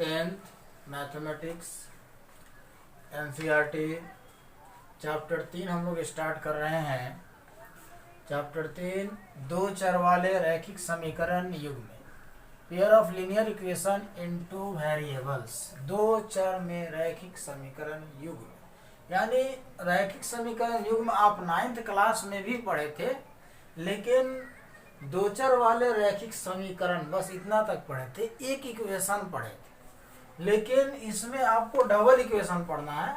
10th mathematics NCERT chapter 3 हम लोग start कर रहे हैं। चैप्टर 3 दो चर वाले रैखिक समीकरण युग में, pair of linear equation into variables. दो चर में रैखिक समीकरण युग में, यानी रैखिक समीकरण युग में आप 9th क्लास में भी पढ़े थे, लेकिन दो चर वाले रैखिक समीकरण बस इतना तक पढ़े थे, एक इक्वेशन पढ़े थे। लेकिन इसमें आपको डबल इक्वेशन पढ़ना है,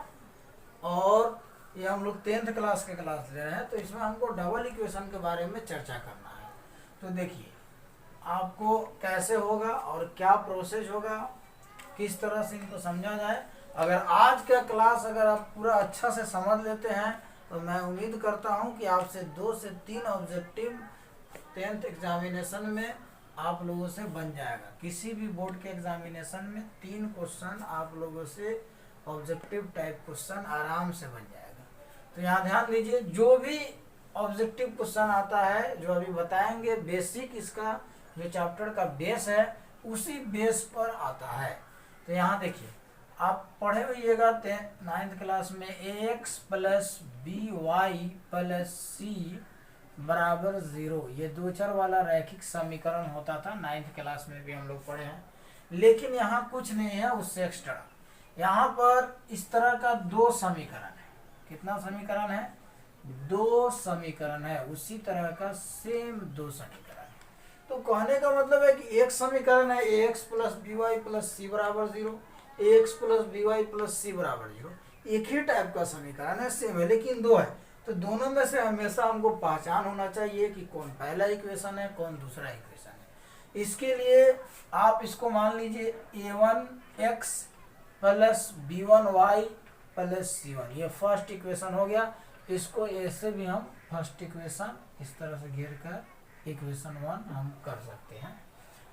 और ये हम लोग 10th क्लास के क्लास ले रहे हैं, तो इसमें हमको डबल इक्वेशन के बारे में चर्चा करना है। तो देखिए आपको कैसे होगा और क्या प्रोसेस होगा, किस तरह से इनको समझा जाए। अगर आज का क्लास अगर आप पूरा अच्छा से समझ लेते हैं तो मैं उम्मीद करता हूं कि आपसे 2 से 3 ऑब्जेक्टिव 10th एग्जामिनेशन में आप लोगों से बन जाएगा। किसी भी बोर्ड के एग्जामिनेशन में 3 क्वेश्चन आप लोगों से ऑब्जेक्टिव टाइप क्वेश्चन आराम से बन जाएगा। तो यहाँ ध्यान दीजिए, जो भी ऑब्जेक्टिव क्वेश्चन आता है जो अभी बताएंगे, बेसिक इसका जो चैप्टर का बेस है उसी बेस पर आता है। तो यहाँ देखिए आप पढ़े हुईएगा 9th क्लास में ax plus b y plus c बराबर 0, ये दो चर वाला रैखिक समीकरण होता था। 9th क्लास में भी हम लोग पढ़े हैं, लेकिन यहाँ कुछ नहीं है उससे एक्स्ट्रा। यहाँ पर इस तरह का 2 समीकरण है। कितना समीकरण है? 2 समीकरण है। उसी तरह का सेम 2 समीकरण है। तो कहने का मतलब है कि एक समीकरण है ax plus b y plus c बराबर 0, ax plus b y plus c बराबर 0। एक ही टाइप का समीकरण है, सेम है, लेकिन 2 है। तो दोनों में से हमेशा हमको पहचान होना चाहिए कि कौन पहला इक्वेशन है, कौन दूसरा इक्वेशन है। इसके लिए आप इसको मान लीजिए a1x plus b1y plus c1, ये फर्स्ट इक्वेशन हो गया। इसको ऐसे भी हम फर्स्ट इक्वेशन इस तरह से घेर कर इक्वेशन 1 हम कर सकते हैं।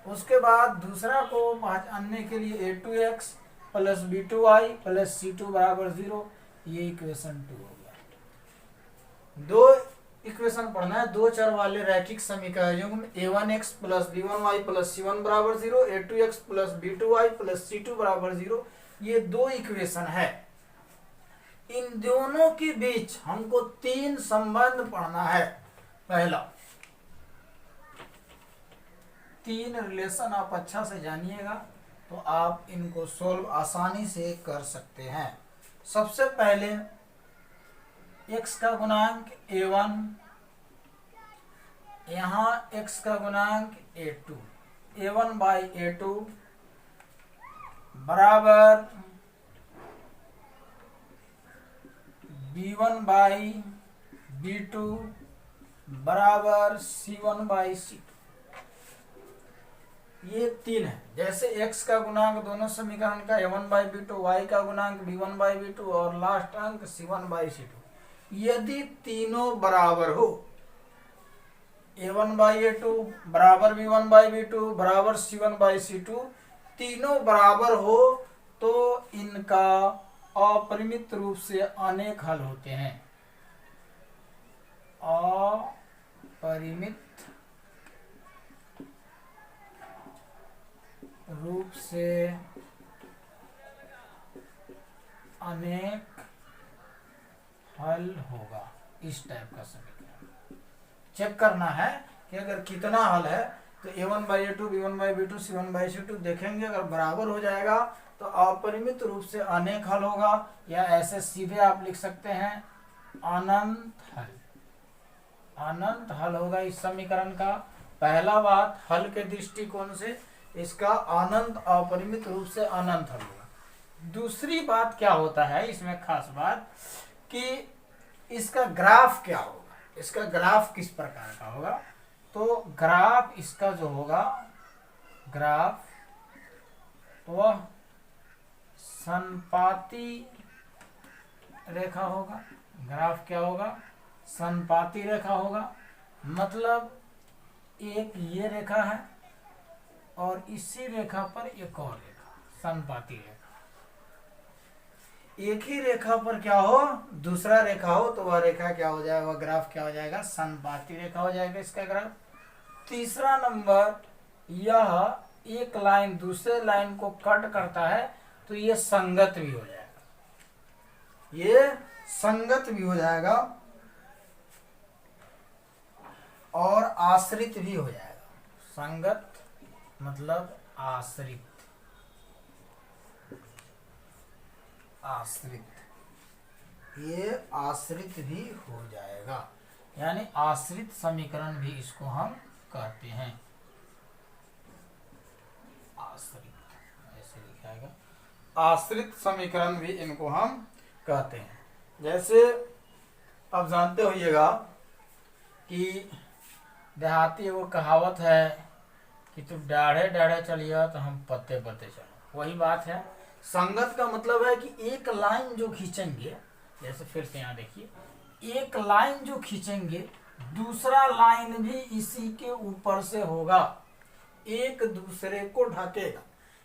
उसके बाद दूसरा को पहचानने के लिए a2x plus b2y plus c2 बराबर 0, ये इक्वेशन 2 हो गया। 2 इक्वेशन पढ़ना है दो चर वाले रैखिक समीकरण में, a1x plus b1y plus c1 बराबर 0, a2x plus b2y plus c2 बराबर 0, ये 2 इक्वेशन है। इन दोनों के बीच हमको 3 संबंध पढ़ना है। पहला 3 रिलेशन आप अच्छा से जानिएगा तो आप इनको सोल्व आसानी से कर सकते हैं। सबसे पहले x का गुणांक a1, यहाँ x का गुणांक a2, a1 बाई a2 बराबर b1 बाई b2 बराबर c1 बाई c2। ये 3 है। जैसे x का गुणांक दोनों समीकरण का a1 बाई b2, y का गुणांक b1 बाई b2 और लास्ट अंक c1 बाई c2, यदि तीनों बराबर हो, a1 बाई a2 बराबर b1 बाई b2 बराबर c1 बाई c2, तीनों बराबर हो तो इनका अपरिमित रूप से अनेक हल होते हैं। अपरिमित रूप से अनेक हल होगा। इस टाइप का समीकरण चेक करना है कि अगर कितना हल है, तो a1 by a2 b1 by b2 c1 by c2 देखेंगे। अगर बराबर हो जाएगा तो अपरिमित रूप से अनेक हल होगा, या ऐसे सीधे आप लिख सकते हैं अनंत हल। अनंत हल होगा इस समीकरण का। पहला बात, हल के दृष्टिकोण से इसका अनंत अपरिमित रूप से अनंत हल होगा। दूसरी बात क्या होता है इसमें खास बात कि इसका ग्राफ क्या होगा, इसका ग्राफ किस प्रकार का होगा। तो ग्राफ इसका जो होगा, ग्राफ वह संपाती रेखा होगा। ग्राफ क्या होगा? संपाती रेखा होगा। मतलब एक ये रेखा है और इसी रेखा पर एक और रेखा, संपाती रेखा। एक ही रेखा पर क्या हो, दूसरा रेखा हो, तो वह रेखा क्या हो जाएगा, वह ग्राफ क्या हो जाएगा, संपाती रेखा हो जाएगा इसका ग्राफ। तीसरा नंबर, यह एक लाइन दूसरे लाइन को कट करता है तो ये संगत भी हो जाएगा, ये संगत भी हो जाएगा और आश्रित भी हो जाएगा। संगत मतलब आश्रित, आश्रित, ये आश्रित भी हो जाएगा, यानी आश्रित समीकरण भी इसको हम कहते हैं। आश्रित ऐसे लिखाएगा, आश्रित समीकरण भी इनको हम कहते हैं। जैसे आप जानते होइएगा कि देहाती वो कहावत है कि तुम डाढ़े डाढ़े चलिए तो हम पत्ते पत्ते चलो, वही बात है। संगत का मतलब है कि एक लाइन जो खींचेंगे, जैसे फिर से यहाँ देखिए, एक लाइन जो खींचेंगे दूसरा लाइन भी इसी के ऊपर से होगा, एक दूसरे को ढकेगा।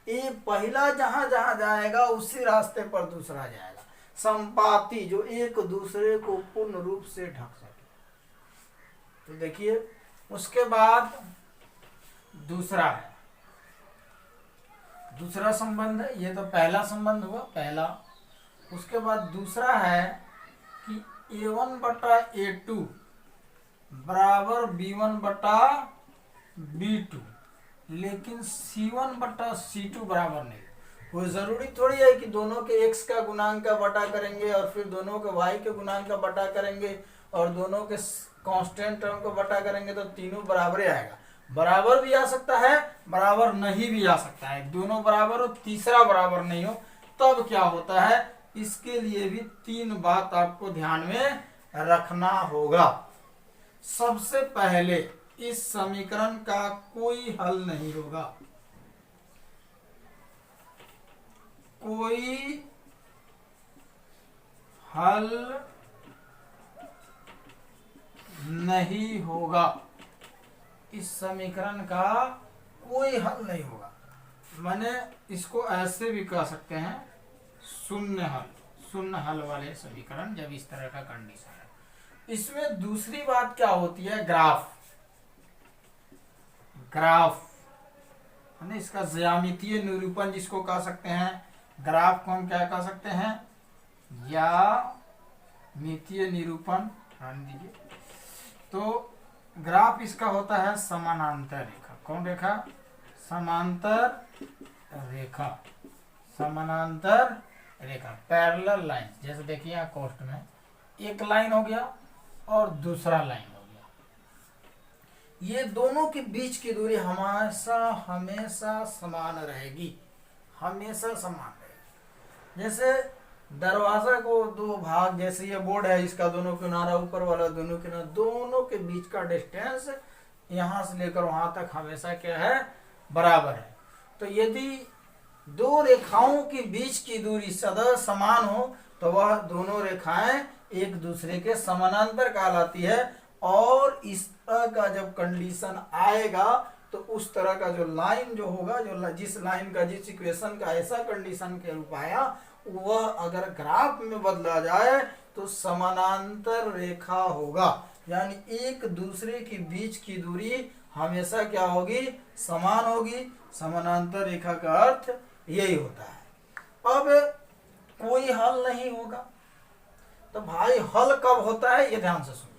ये पहला जहां जहां जाएगा उसी रास्ते पर दूसरा जाएगा, संपाती, जो एक दूसरे को पूर्ण रूप से ढक सके। तो देखिए, उसके बाद दूसरा है, दूसरा संबंध है, ये तो पहला संबंध हुआ पहला। उसके बाद दूसरा है कि A1 बटा A2 बराबर B1 बटा B2, लेकिन C1 बटा C2 बराबर नहीं। वो जरूरी थोड़ी है कि दोनों के x का गुणांक का बटा करेंगे और फिर दोनों के y के गुणांक का बटा करेंगे और दोनों के कांस्टेंट टर्म को बटा करेंगे तो तीनों बराबर ही आएगा। बराबर भी आ सकता है, बराबर नहीं भी आ सकता है। दोनों बराबर हो, तीसरा बराबर नहीं हो, तब क्या होता है, इसके लिए भी तीन बात आपको ध्यान में रखना होगा। सबसे पहले इस समीकरण का कोई हल नहीं होगा, कोई हल नहीं होगा, इस समीकरण का कोई हल नहीं होगा। मैंने इसको ऐसे भी कह सकते हैं, शून्य हल, शून्य हल वाले समीकरण जब इस तरह का कंडीशन है। इसमें दूसरी बात क्या होती है, ग्राफ, ग्राफ है ना, इसका ज्यामितीय निरूपण जिसको कह सकते हैं, ग्राफ को हम क्या कह सकते हैं, या मितीय निरूपण, ध्यान दीजिए। तो ग्राफ इसका होता है समानांतर रेखा। कौन रेखा, समांतर रेखा, समानांतर रेखा, पैरेलल लाइन। जैसे देखिए यहाँ कोष्ठ में एक लाइन हो गया और दूसरा लाइन हो गया, ये दोनों के बीच की दूरी हमेशा हमेशा समान रहेगी, हमेशा समान रहेगी। जैसे दरवाजा को दो भाग, जैसे ये बोर्ड है, इसका दोनों किनारा, ऊपर वाला दोनों किनारा, दोनों के बीच का डिस्टेंस यहां से लेकर वहां तक हमेशा क्या है, बराबर है। तो यदि दो रेखाओं के बीच की दूरी सदा समान हो तो वह दोनों रेखाएं एक दूसरे के समानांतर कहलाती है। और इस तरह का जब कंडीशन आएगा तो उस तरह का जो लाइन जो होगा, जो जिस लाइन का, जिस इक्वेशन का ऐसा कंडीशन के रूप आया, वह अगर ग्राफ में बदला जाए तो समानांतर रेखा होगा, यानी एक दूसरे के बीच की दूरी हमेशा क्या होगी, समान होगी। समानांतर रेखा का अर्थ यही होता है। अब कोई हल नहीं होगा, तो भाई हल कब होता है, ये ध्यान से सुनो।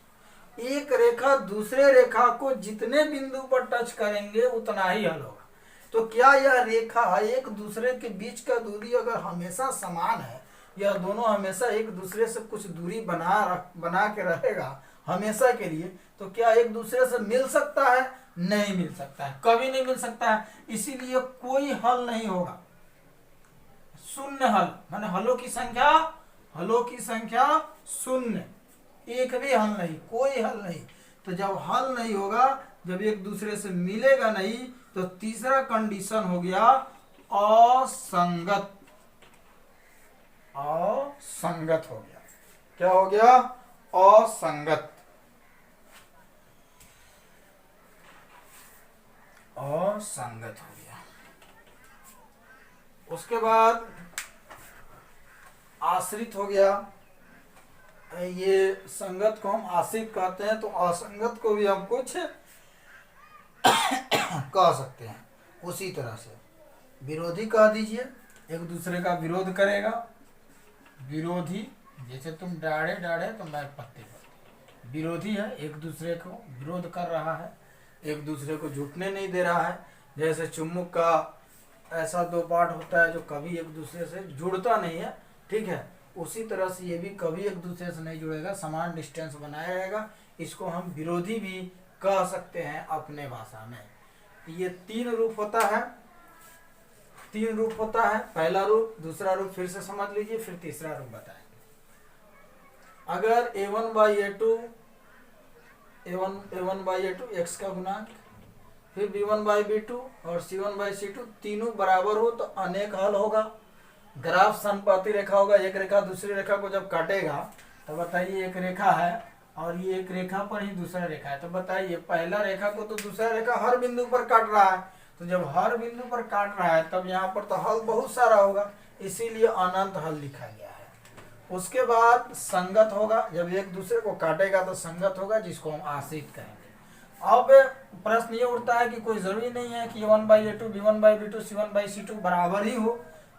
एक रेखा दूसरे रेखा को जितने बिंदु पर टच करेंगे उतना ही हल होगा। तो क्या यह रेखा एक दूसरे के बीच का दूरी अगर हमेशा समान है, यह दोनों हमेशा एक दूसरे से कुछ दूरी बना के रहेगा हमेशा के लिए, तो क्या एक दूसरे से मिल सकता है, नहीं मिल सकता है, कभी नहीं मिल सकता है। इसीलिए कोई हल नहीं होगा, शून्य हल, माने हलों की संख्या शून्य, एक भी हल नहीं, कोई हल नहीं। तो जब हल नहीं होगा, जब एक दूसरे से मिलेगा नहीं, तो तीसरा कंडीशन हो गया असंगत, असंगत हो गया। क्या हो गया, असंगत, असंगत हो गया। उसके बाद आश्रित हो गया। ये संगत को हम आश्रित कहते हैं, तो असंगत को भी हम कुछ कह सकते हैं। उसी तरह से विरोधी कह दीजिए, एक दूसरे का विरोध करेगा। विरोधी, जैसे तुम डाढ़े डाढ़े तो मैं पत्ते पत्ते, विरोधी है, एक दूसरे को विरोध कर रहा है, एक दूसरे को झुकने नहीं दे रहा है। जैसे चुम्बक का ऐसा दो पार्ट होता है जो कभी एक दूसरे से जुड़ता नहीं है, ठीक है, उसी तरह से ये भी कभी एक दूसरे से नहीं जुड़ेगा, समान डिस्टेंस बनाया रहेगा। इसको हम विरोधी भी कह सकते हैं अपने भाषा में। ये तीन रूप होता है, तीन रूप होता है। पहला रूप, दूसरा रूप फिर से समझ लीजिए, फिर तीसरा रूप बताएंगे। अगर a1 by a2, a1 by a2 x का गुणांक, फिर b1 बाई b2 और c1 बाई c2 तीनों बराबर हो तो अनेक हल होगा। ग्राफ समपाती रेखा होगा, एक रेखा दूसरी रेखा को जब काटेगा तो बताइए, एक रेखा है और ये एक रेखा पर ही दूसरा रेखा है, तो बताइए पहला रेखा को तो दूसरा रेखा हर बिंदु पर काट रहा है, तो जब हर बिंदु पर काट रहा है तब यहाँ पर तो हल बहुत सारा होगा, इसीलिए अनंत हल लिखा गया है। उसके बाद संगत होगा, जब एक दूसरे को काटेगा तो संगत होगा, जिसको हम आश्रित कहेंगे। अब प्रश्न ये उठता है कि कोई जरूरी नहीं है कि a1 by a2, b1 by b2, c1 by c2 बराबर ही हो।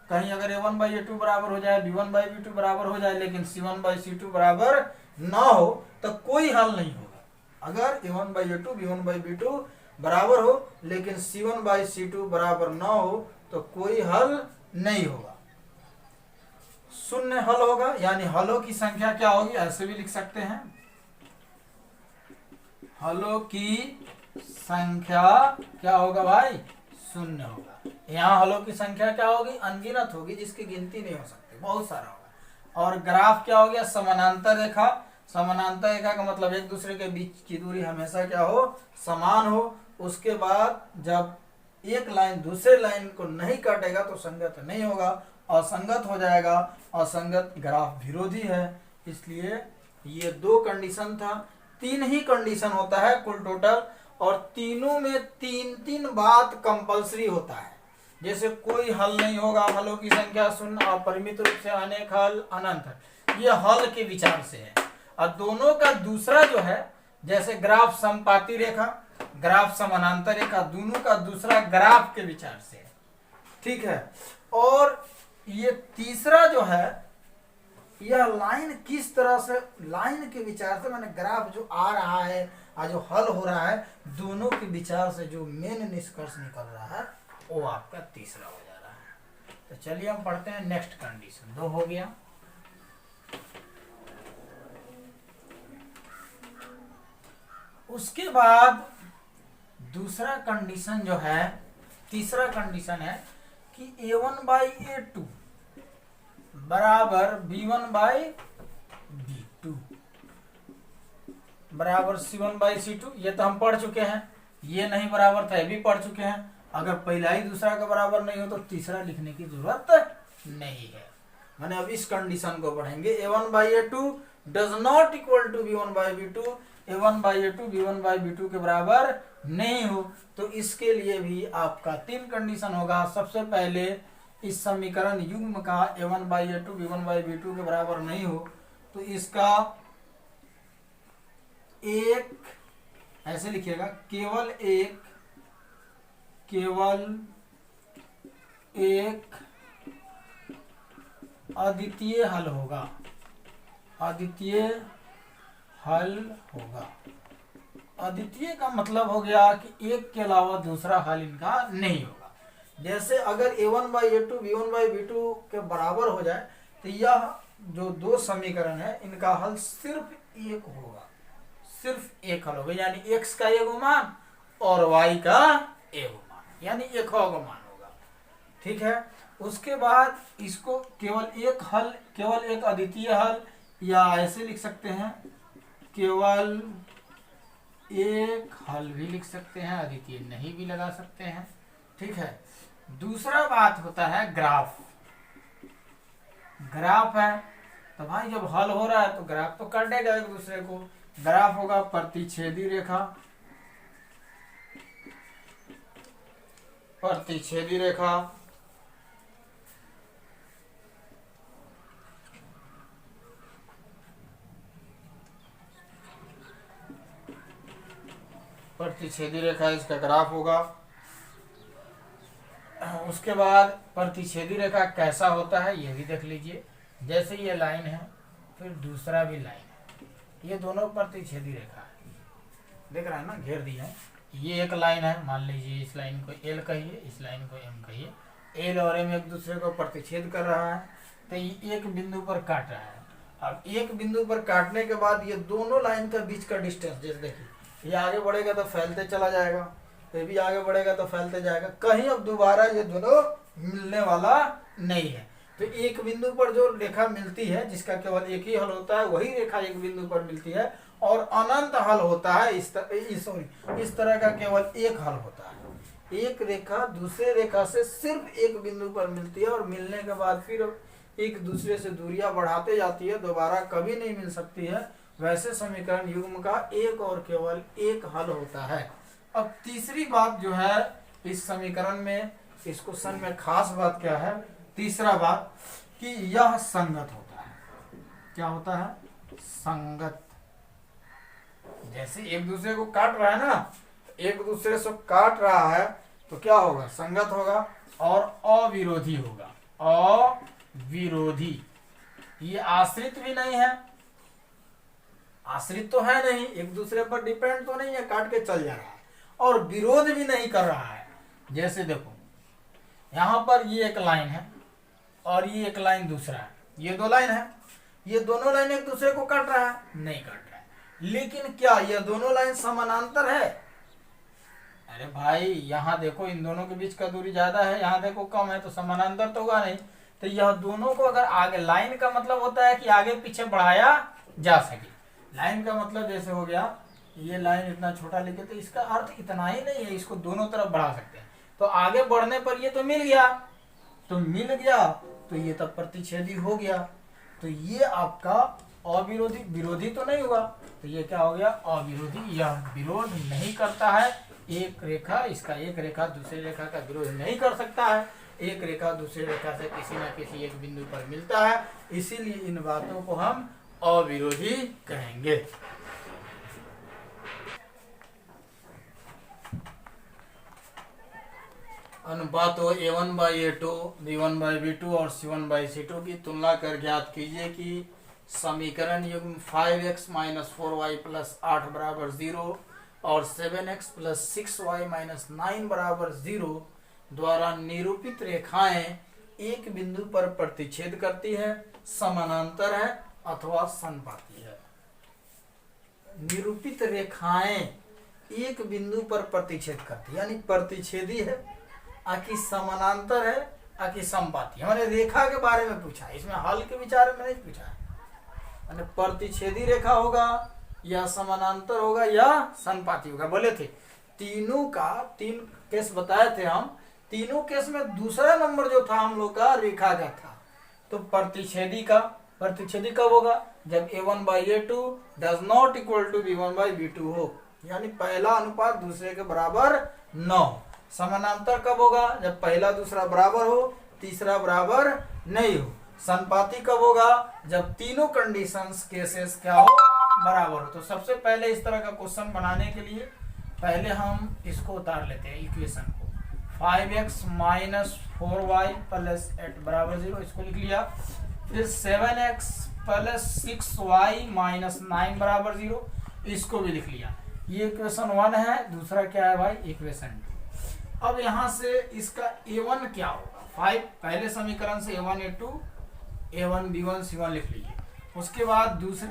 कहीं अगर a1 बाई a2 बराबर हो जाए, b1 बाई b2 बराबर हो जाए, लेकिन c1 बाई c2 बराबर ना हो तो कोई हल नहीं होगा। अगर a1 by a2, b1 by b2 बराबर हो लेकिन c1 बाई c2 बराबर ना हो तो कोई हल नहीं होगा, शून्य हल होगा। यानी हलों की संख्या क्या होगी, ऐसे भी लिख सकते हैं, हलों की संख्या क्या होगा भाई, शून्य होगा। यहाँ हलों की संख्या क्या होगी, अनगिनत होगी, जिसकी गिनती नहीं हो सकती, बहुत सारा होगा। और ग्राफ क्या हो गया, समानांतर रेखा। समानांतर रेखा का मतलब एक दूसरे के बीच की दूरी हमेशा क्या हो, समान हो। उसके बाद जब एक लाइन दूसरे लाइन को नहीं काटेगा तो संगत नहीं होगा, असंगत हो जाएगा। असंगत ग्राफ विरोधी है, इसलिए ये दो कंडीशन था। तीन ही कंडीशन होता है कुल टोटल, और तीनों में तीन तीन बात कंपलसरी होता है। जैसे कोई हल नहीं होगा, हलों की संख्या शून्य, अपरिमित रूप से अनेक हल, अनंत, ये हल के विचार से है। और दोनों का दूसरा जो है, जैसे ग्राफ समपाती रेखा, ग्राफ समानांतर रेखा, दोनों का दूसरा ग्राफ के विचार से है, ठीक है। और ये तीसरा जो है, यह लाइन किस तरह से, लाइन के विचार से, मैंने ग्राफ जो आ रहा है और जो हल हो रहा है, दोनों के विचार से जो मेन निष्कर्ष निकल रहा है वो आपका तीसरा हो जा रहा है। तो चलिए हम पढ़ते हैं नेक्स्ट कंडीशन। दो हो गया। उसके बाद दूसरा कंडीशन जो है, तीसरा कंडीशन है कि a1 बाई a2 बराबर b1 बाई b2 बराबर c1 बाई c2। ये तो हम पढ़ चुके हैं, ये नहीं बराबर था, ये भी पढ़ चुके हैं। अगर पहला ही दूसरा का बराबर नहीं हो तो तीसरा लिखने की जरूरत नहीं है। मैंने अब इस कंडीशन को पढ़ेंगे, a1 by a2 does not equal to b1 by b2, a1 by a2 b1 by b2 के बराबर नहीं हो, तो इसके लिए भी आपका तीन कंडीशन होगा। सबसे पहले इस समीकरण युग्म का a1 by a2 b1 by b2 के बराबर नहीं हो तो इसका एक, ऐसे लिखिएगा, केवल एक अद्वितीय हल होगा, अद्वितीय हल होगा। अद्वितीय का मतलब हो गया कि एक के अलावा दूसरा हल इनका नहीं होगा। जैसे अगर a1 by a2 b1 by b2 के बराबर हो जाए तो यह जो दो समीकरण है इनका हल सिर्फ एक होगा, सिर्फ एक हल होगा। यानी x का एक मान और y का एक मान, यानी एक मान होगा, ठीक है। उसके बाद इसको केवल एक हल, केवल एक अद्वितीय हल, या ऐसे लिख सकते हैं केवल एक हल भी लिख सकते हैं, अद्वितीय नहीं भी लगा सकते हैं, ठीक है। दूसरा बात होता है ग्राफ। ग्राफ है तो भाई जब हल हो रहा है तो ग्राफ तो काटेगा एक दूसरे को। ग्राफ होगा प्रतिच्छेदी रेखा, प्रतिच्छेदी रेखा, प्रतिच्छेदी रेखा इसका ग्राफ होगा। उसके बाद प्रतिच्छेदी रेखा कैसा होता है ये भी देख लीजिए। जैसे ये लाइन है, फिर दूसरा भी लाइन है, ये दोनों प्रतिच्छेदी रेखा है, देख रहा है ना, घेर दिया है। ये एक लाइन है, मान लीजिए इस लाइन को एल कहिए, इस लाइन को एम कहिए। एल और एम एक दूसरे को प्रतिच्छेद कर रहा है, तो ये एक बिंदु पर काट रहा है। अब एक बिंदु पर काटने के बाद ये दोनों लाइन के बीच का डिस्टेंस, जैसे देखिए ये आगे बढ़ेगा तो फैलते चला जाएगा, ये भी आगे बढ़ेगा तो फैलते जाएगा, कहीं अब दोबारा ये दोनों मिलने वाला नहीं है। तो एक बिंदु पर जो रेखा मिलती है जिसका केवल एक ही हल होता है, वही रेखा एक बिंदु पर मिलती है, और अनंत हल होता है इस तरह का केवल एक हल होता है। एक रेखा दूसरे रेखा से सिर्फ एक बिंदु पर मिलती है, और मिलने के बाद फिर एक दूसरे से दूरियां बढ़ाते जाती है, दोबारा कभी नहीं मिल सकती है। वैसे समीकरण युग्म का एक और केवल एक हल होता है। अब तीसरी बात जो है इस समीकरण में, इस क्वेश्चन में खास बात क्या है, तीसरा बात कि यह संगत होता है। क्या होता है? संगत। जैसे एक दूसरे को काट रहा है ना, एक दूसरे से काट रहा है तो क्या होगा? संगत होगा और अविरोधी होगा। अविरोधी, ये आश्रित भी नहीं है, आश्रित तो है नहीं, एक दूसरे पर डिपेंड तो नहीं है, काट के चल जा रहा है, और विरोध भी नहीं कर रहा है। जैसे देखो यहां पर ये एक लाइन है और ये एक लाइन दूसरा है, ये दो लाइन है, ये दोनों लाइन एक दूसरे को काट रहा है? नहीं काट रहा है। लेकिन क्या ये दोनों लाइन समानांतर है? अरे भाई यहाँ देखो इन दोनों के बीच का दूरी ज्यादा है, यहाँ देखो कम है, तो समानांतर तो होगा नहीं। तो यह दोनों को अगर आगे, लाइन का मतलब होता है कि आगे पीछे बढ़ाया जा सके। लाइन का मतलब जैसे हो गया ये लाइन इतना छोटा लिखे तो इसका अर्थ इतना ही नहीं है, इसको दोनों तरफ बढ़ा सकते हैं। तो आगे बढ़ने पर ये तो मिल गया, तो ये तब प्रतिच्छेदी हो गया। तो ये आपका अविरोधी, विरोधी तो नहीं हुआ, तो ये क्या हो गया? अविरोधी। यह विरोध नहीं करता है। एक रेखा, इसका एक रेखा दूसरे रेखा का विरोध नहीं कर सकता है। एक रेखा दूसरे रेखा से किसी न किसी एक बिंदु पर मिलता है, इसीलिए इन बातों को हम अविरोधी कहेंगे। अनुपातों A1/A2, B1/B2 और C1/C2 की तुलना कर ज्ञात कीजिए कि समीकरण युग्म 5x - 4y + 8 = 0 और 7x + 6y - 9 = 0 द्वारा निरूपित रेखाएं एक बिंदु पर प्रतिच्छेद करती है, समानांतर है अथवा संपाती है। निरूपित रेखाएं एक बिंदु पर प्रतिच्छेद करती है, यानी प्रतिच्छेदी है, आकि समानांतर है, आकि संपाती है। मैंने रेखा के बारे में पूछा है, इसमें हल के विचार में नहीं पूछा है। मैंने प्रतिच्छेदी रेखा होगा या समानांतर होगा या संपाती होगा। बोले थे तीनों का, 3 केस बताए थे हम, तीनों केस में दूसरा नंबर जो था हम लोग का रेखा का था। तो प्रतिच्छेदी कब होगा? जब A1/A2 does not equal to B1/B2 हो, यानी पहला अनुपात दूसरे के बराबर न हो। समानांतर कब होगा? जब पहला दूसरा बराबर हो, तीसरा बराबर नहीं हो। संपाती कब होगा? जब तीनों कंडीशंस, केसेस क्या हो? बराबर हो। तो सबसे पहले इस तरह का क्वेश्चन बनाने के लिए पहले हम इसको उतार लेते हैं, इक्वेशन को। 5x - 4y + 8 = 0, इसको लिख लिया। फिर 7x + 6y - 9 = 0, इसको भी लिख लिया। ये इक्वेशन 1 है। दूसरा क्या है भाई? इक्वेशन 2। अब यहां से इसका A1 क्या होगा? 5 पहले समीकरण से A1 A2 A1 B1 C1 लिख लीजिए। उसके बाद दूसरे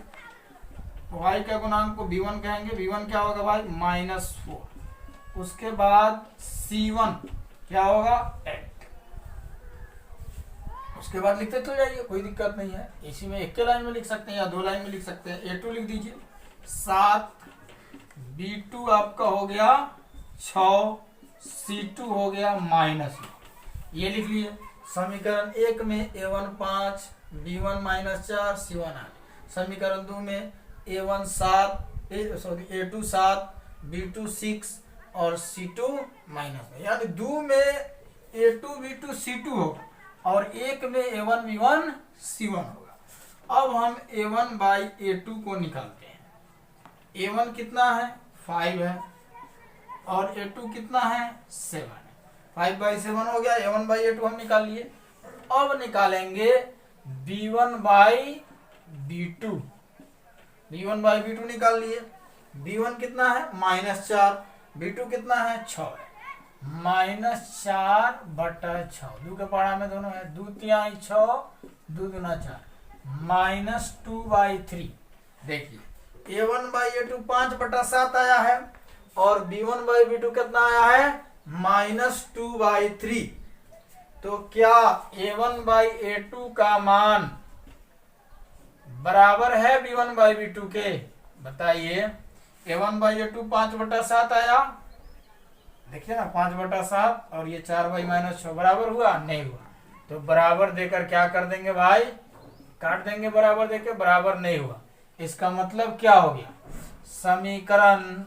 y का गुणांक को B1 कहेंगे। B1 क्या होगा भाई? -4। उसके बाद C1 क्या होगा? 8। उसके बाद लिखते तो जाइए, कोई दिक्कत नहीं है। इसी में एक के लाइन में लिख सकते हैं या 2 लाइन में लिख सकते हैं। A2 लिख दीजिए 7, B2 आपका हो गया 6, C2 हो गया -9, ये लिख लिए। समीकरण 1 में A1 5, B1 -4, C1 8। समीकरण 2 में A2 7, B2 6 और C2 -9, यानी 2 में A2 B2 C2 होगा और 1 में A1 B1 C1 होगा। अब हम A1/A2 को निकालते हैं। A1 कितना है? 5 है और A2 कितना है? 7 है। 5/7 हो गया। A1/A2 हम निकाल लिए। अब निकालेंगे B1/B2। B1/B2 निकाल लिए। B1 कितना है -4, B2 कितना है 6 है। -4/6, 2 के पढ़ा में दोनों है, 2 तिहाई 6, 2 दूना 4, -2/3। देखिए A1/A2 5/7 आया है और B1/B2 कितना आया है -2/3। तो क्या A1/A2 का मान बराबर है B1/B2 के? बताइए। A1/A2 5/7 आया, देखिए ना 5/7 और ये 4/-6 बराबर हुआ? नहीं हुआ। तो बराबर देकर क्या कर देंगे भाई? काट देंगे बराबर देकर। बराबर नहीं हुआ, इसका मतलब क्या हो गया? समीकरण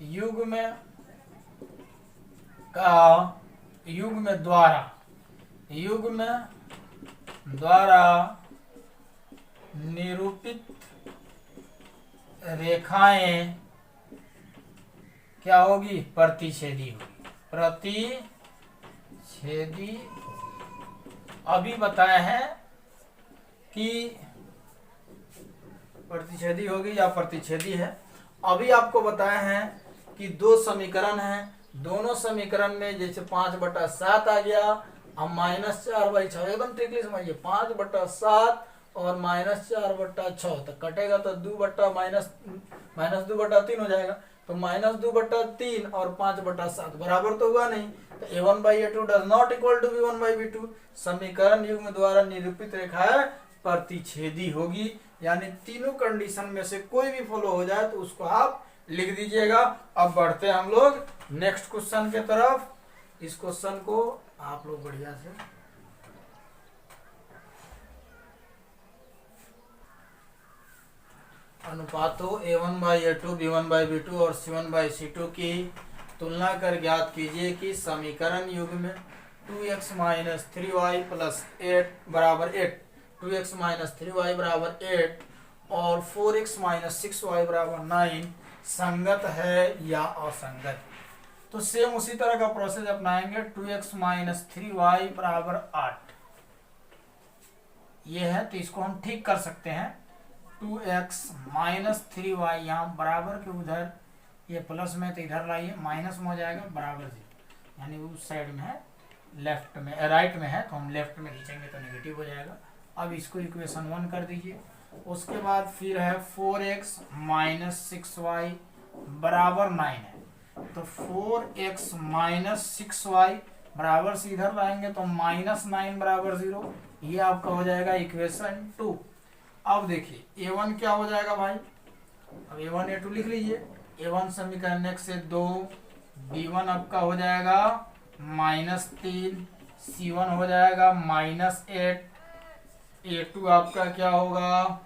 युग्म द्वारा निरूपित रेखाएं क्या होगी? प्रतिच्छेदी होगी। प्रतिच्छेदी अभी बताए हैं कि प्रतिच्छेदी होगी या प्रतिच्छेदी है। अभी आपको बताए हैं कि दो समीकरण हैं, दोनों समीकरण में जैसे 5/7 आ गया, अब -4/6, एकदम ट्रिकली समझिए। 5/7 और -4/6 तो कटेगा तो 2/-3 हो जाएगा। तो -2/3 और 5/7 बराबर तो हुआ नहीं। तो A1/A2 does not equal to B1/B2। समीकरण युग्म द्वारा निरूपित रेखाएं प्रतिच्छेदी होगी। यानी तीनों कंडीशन में से कोई भी फॉलो हो जाए तो उसको आप लिख दीजिएगा। अब बढ़ते हैं हम लोग नेक्स्ट क्वेश्चन के तरफ। इस क्वेश्चन को आप लोग बढ़िया से अनुपातों A1/A2, B1/B2 और C1/C2 की तुलना कर ज्ञात कीजिए कि समीकरण युग्म 2x - 3y + 8 = 8, 2x - 3y = 8 और 4x - 6y = 9 संगत है या असंगत। तो सेम उसी तरह का प्रोसेस अपनाएंगे। 2x - 3y = 8 ये है, तो इसको हम ठीक कर सकते हैं। 2x - 3y यहाँ बराबर के उधर, ये प्लस में तो इधर लाइए, माइनस में हो जाएगा, बराबर 0, यानी उस साइड में है, लेफ्ट में राइट में है तो हम लेफ्ट में खींचेंगे तो नेगेटिव हो जाएगा। अब इसको इक्वेशन 1 कर दीजिए। उसके बाद फिर है 4x - 6y = 9 है, तो 4x - 6y बराबर से इधर लाएंगे तो -9 = 0। ये आपका हो जाएगा इक्वेशन 2। अब देखिए A1 क्या हो जाएगा भाई? अब A1/A2 लिख लीजिए। A1 समीकरण 1 से 2, B1 आपका हो जाएगा -3, C1 हो जाएगा -8, A2 आपका क्या होगा?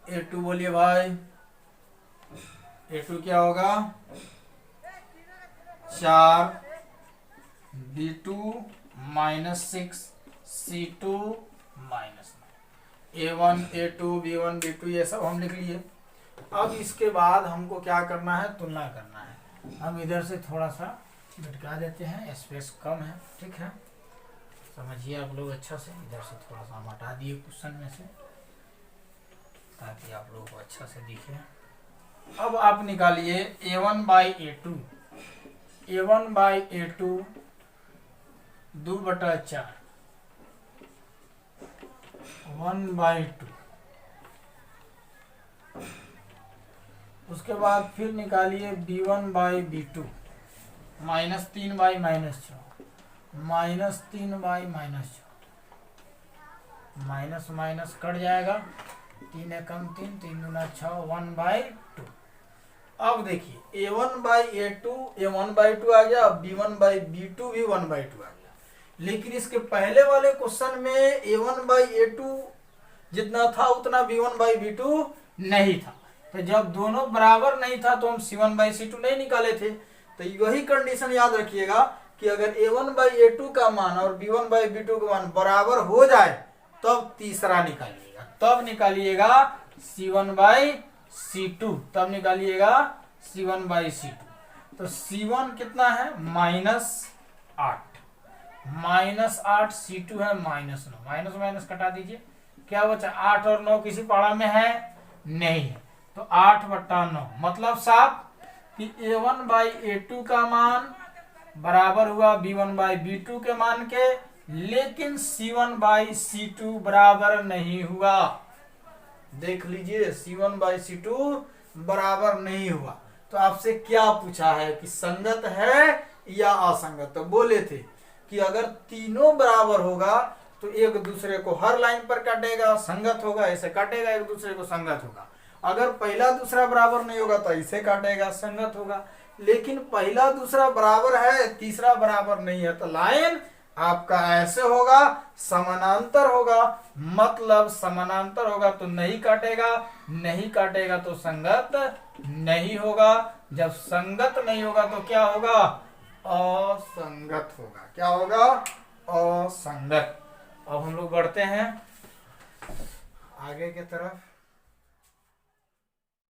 A2 बोलिए भाई, A2 क्या होगा? 4, B2 -6, C2 -9। A1, A2, B1, B2 ये सब हम लिख लिए। अब इसके बाद हमको क्या करना है? तुलना करना है। हम इधर से थोड़ा सा झटका देते हैं, स्पेस कम है, ठीक है, समझिए आप लोग अच्छा से। इधर से थोड़ा सा हम हटा दिए क्वेश्चन में से ताकि आप लोगों को अच्छा से दिखे। अब आप निकालिए A1/A2। A1/A2 2/4, 1/2। उसके बाद फिर निकालिए B1/B2, -3/-6, -3/-6, माइनस माइनस कट जाएगा, 3 एकम 3, 3 दूना 6, 1/2। अब देखिए A1/A2 A1/2 आ गया, B1/B2 भी 1/2 आ गया। लेकिन इसके पहले वाले क्वेश्चन में A1/A2 जितना था उतना B1/B2 नहीं था। तो जब दोनों बराबर नहीं था तो हम C1/C2 नहीं निकाले थे। तो यही कंडीशन याद रखिएगा कि अगर A1/A2 का मान और B1/B2 का मान बराबर हो जाए तब तीसरा निकालिएगा, तब निकालिएगा C1/C2, तब निकालिएगा C1/C2। तो C1 कितना है -8, -8, C2 है -9, माइनस माइनस कटा दीजिए, क्या बचा 8 और 9 किसी पाड़ा में है नहीं, तो 8/9 मतलब साफ कि A1/A2 का मान बराबर हुआ B1/B2 के मान के, लेकिन C1/C2 बराबर नहीं हुआ। देख लीजिए C1/C2 बराबर नहीं हुआ। तो आपसे क्या पूछा है कि संगत है या असंगत, तो बोले थे कि अगर तीनों बराबर होगा तो एक दूसरे को हर लाइन पर काटेगा, संगत होगा, ऐसे काटेगा, एक दूसरे को संगत होगा। अगर पहला दूसरा बराबर नहीं होगा तो ऐसे काटेगा, संगत होगा। लेकिन पहला दूसरा बराबर है, तीसरा बराबर नहीं है, तो लाइन आपका ऐसे होगा, समानांतर होगा। मतलब समानांतर होगा तो नहीं काटेगा, नहीं काटेगा तो संगत नहीं होगा। जब संगत नहीं होगा तो क्या होगा, असंगत होगा। क्या होगा, असंगत। अब हम लोग बढ़ते हैं आगे की तरफ।